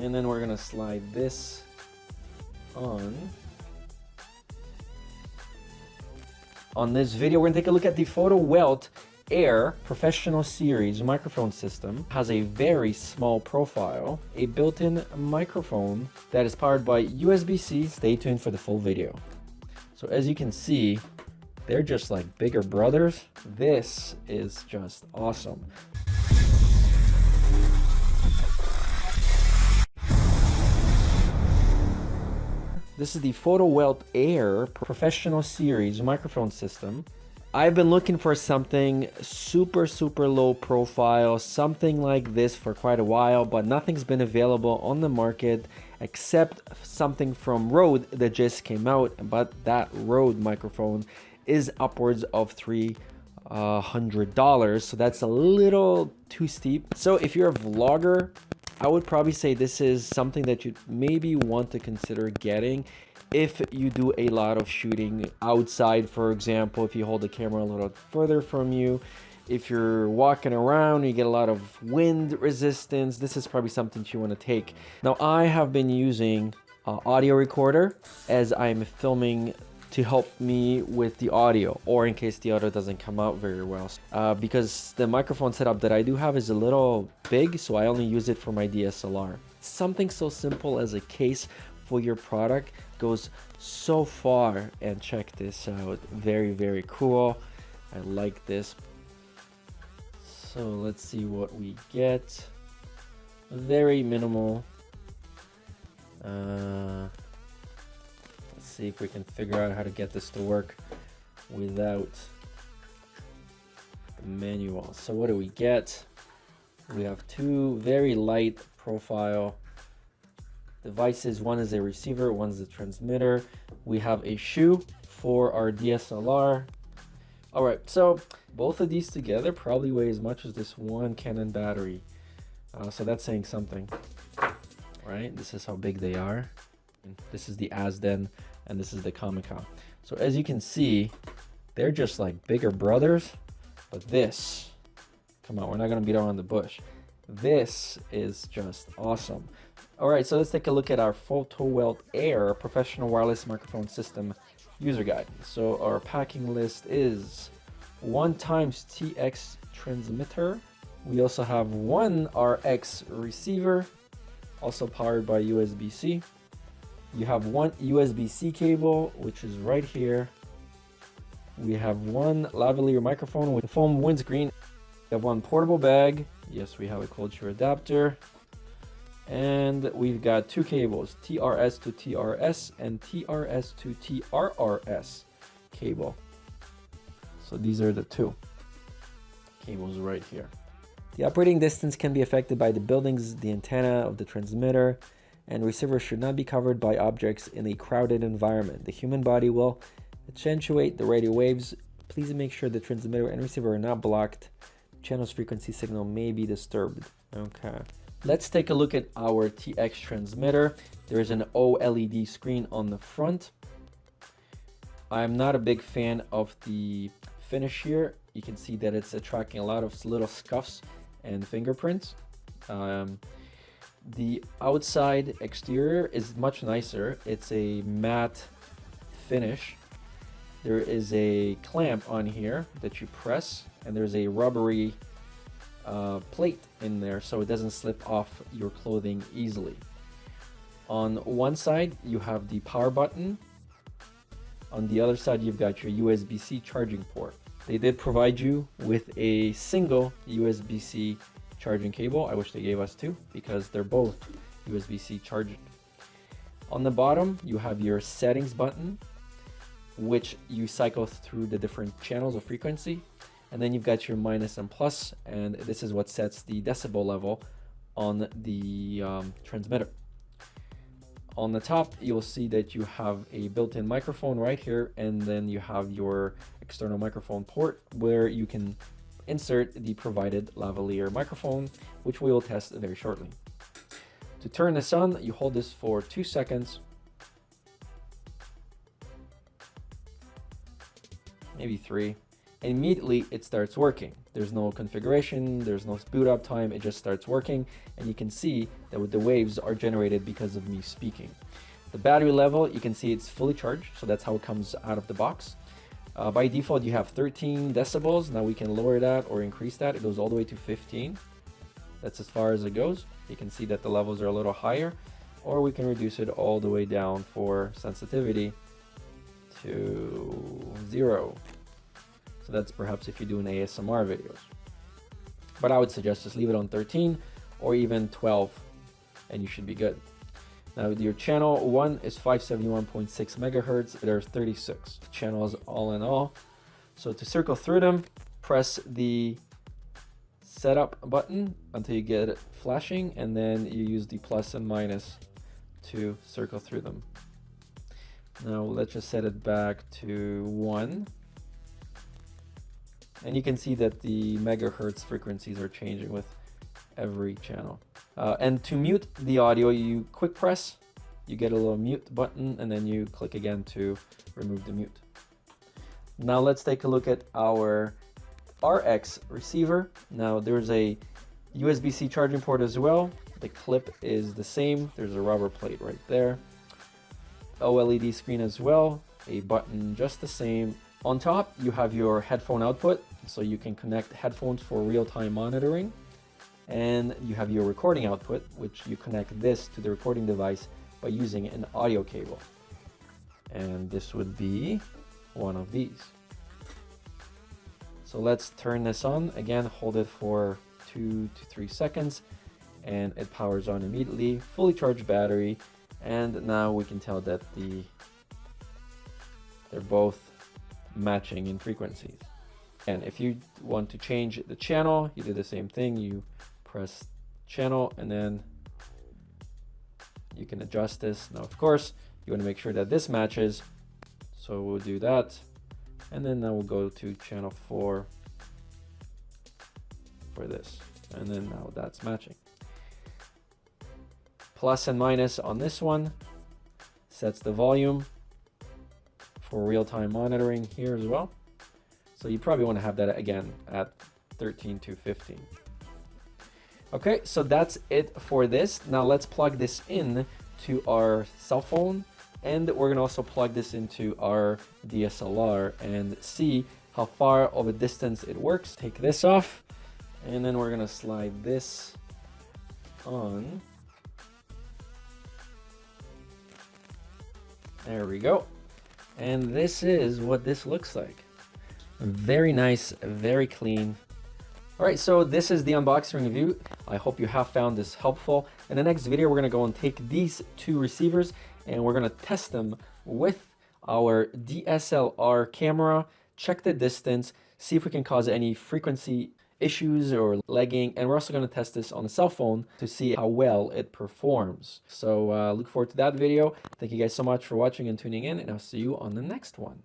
And then we're gonna slide this on. On this video, we're gonna take a look at the Fotowelt Air Professional Series microphone system. Has a very small profile, a built-in microphone that is powered by USB-C. Stay tuned for the full video. So as you can see, they're just like bigger brothers. This is just awesome. This is the Fotowelt Air Professional Series microphone system. I've been looking for something super low profile, something like this for quite a while, but nothing's been available on the market except something from Rode that just came out. But that Rode microphone is upwards of $300, so that's a little too steep. So if you're a vlogger, I would probably say this is something that you maybe want to consider getting if you do a lot of shooting outside, for example, if you hold the camera a little further from you, if you're walking around, you get a lot of wind resistance, this is probably something you want to take. Now, I have been using an audio recorder as I'm filming to help me with the audio, or in case the audio doesn't come out very well, because the microphone setup that I do have is a little big, so I only use it for my DSLR. Something so simple as a case for your product goes so far, and check this out. Very cool. I like this. So let's see what we get. Very minimal. See if we can figure out how to get this to work without the manual. So what do we get? We have two very light profile devices. One is a receiver, one is a transmitter. We have a shoe for our DSLR. All right, so both of these together probably weigh as much as this one Canon battery. So that's saying something, right? This is how big they are. This is the Asden, and this is the Comica. So as you can see, they're just like bigger brothers, but this, come on, we're not gonna beat around the bush. This is just awesome. All right, so let's take a look at our Fotowelt Air Professional Wireless Microphone System user guide. So our packing list is 1x TX transmitter. We also have one RX receiver, also powered by USB-C. You have one USB-C cable, which is right here. We have one lavalier microphone with a foam windscreen. We have one portable bag. Yes, we have a cold shoe adapter. And we've got two cables, TRS to TRS and TRS to TRRS cable. So these are the two cables right here. The operating distance can be affected by the buildings, the antenna of the transmitter, and receiver should not be covered by objects in a crowded environment. The human body will accentuate the radio waves. Please make sure the transmitter and receiver are not blocked. Channel's frequency signal may be disturbed. Okay. Let's take a look at our TX transmitter. There's an OLED screen on the front. I'm not a big fan of the finish here. You can see that it's attracting a lot of little scuffs and fingerprints. The outside exterior is much nicer. It's a matte finish. There is a clamp on here that you press, and there's a rubbery plate in there so it doesn't slip off your clothing easily. On one side, you have the power button. On the other side, you've got your USB-C charging port. They did provide you with a single USB-C charging cable. I wish they gave us two because they're both USB-C charging. On the bottom, you have your settings button, which you cycle through the different channels of frequency. And then you've got your minus and plus, and this is what sets the decibel level on the transmitter. On the top, you'll see that you have a built-in microphone right here, and then you have your external microphone port where you can insert the provided lavalier microphone, which we will test very shortly. To turn this on, you hold this for 2 seconds, maybe 3, and immediately it starts working. There's no configuration, there's no boot up time, it just starts working, and you can see that the waves are generated because of me speaking. The battery level, you can see it's fully charged, so that's how it comes out of the box. By default, you have 13 decibels. Now we can lower that or increase that. It goes all the way to 15. That's as far as it goes. You can see that the levels are a little higher, or we can reduce it all the way down for sensitivity to 0. So that's perhaps if you're doing ASMR videos. But I would suggest just leave it on 13 or even 12, and you should be good. Now your channel 1 is 571.6 megahertz. There are 36 channels all in all. So to circle through them, press the setup button until you get it flashing, and then you use the plus and minus to circle through them. Now let's just set it back to 1. And you can see that the megahertz frequencies are changing with every channel. And to mute the audio, you quick press, you get a little mute button, and then you click again to remove the mute. Now let's take a look at our RX receiver. Now there's a USB-C charging port as well. The clip is the same. There's a rubber plate right there. OLED screen as well, a button just the same. On top, you have your headphone output, so you can connect headphones for real-time monitoring. And you have your recording output, which you connect this to the recording device by using an audio cable. And this would be one of these. So let's turn this on. Again, hold it for 2 to 3 seconds, and it powers on immediately. Fully charged battery, and now we can tell that they're both matching in frequencies. And if you want to change the channel, you do the same thing. You press channel, and then you can adjust this. Now, of course, you want to make sure that this matches. So we'll do that. And then now we'll go to channel 4 for this. And then now that's matching. Plus and minus on this one sets the volume for real-time monitoring here as well. So you probably want to have that again at 13 to 15. Okay, so that's it for this. Now let's plug this in to our cell phone, and we're gonna also plug this into our DSLR and see how far of a distance it works. Take this off, and then we're gonna slide this on. There we go. And this is what this looks like. Very nice, very clean. All right, so this is the unboxing review. I hope you have found this helpful. In the next video, we're gonna go and take these two receivers and we're gonna test them with our DSLR camera, check the distance, see if we can cause any frequency issues or lagging. And we're also gonna test this on a cell phone to see how well it performs. So look forward to that video. Thank you guys so much for watching and tuning in, and I'll see you on the next one.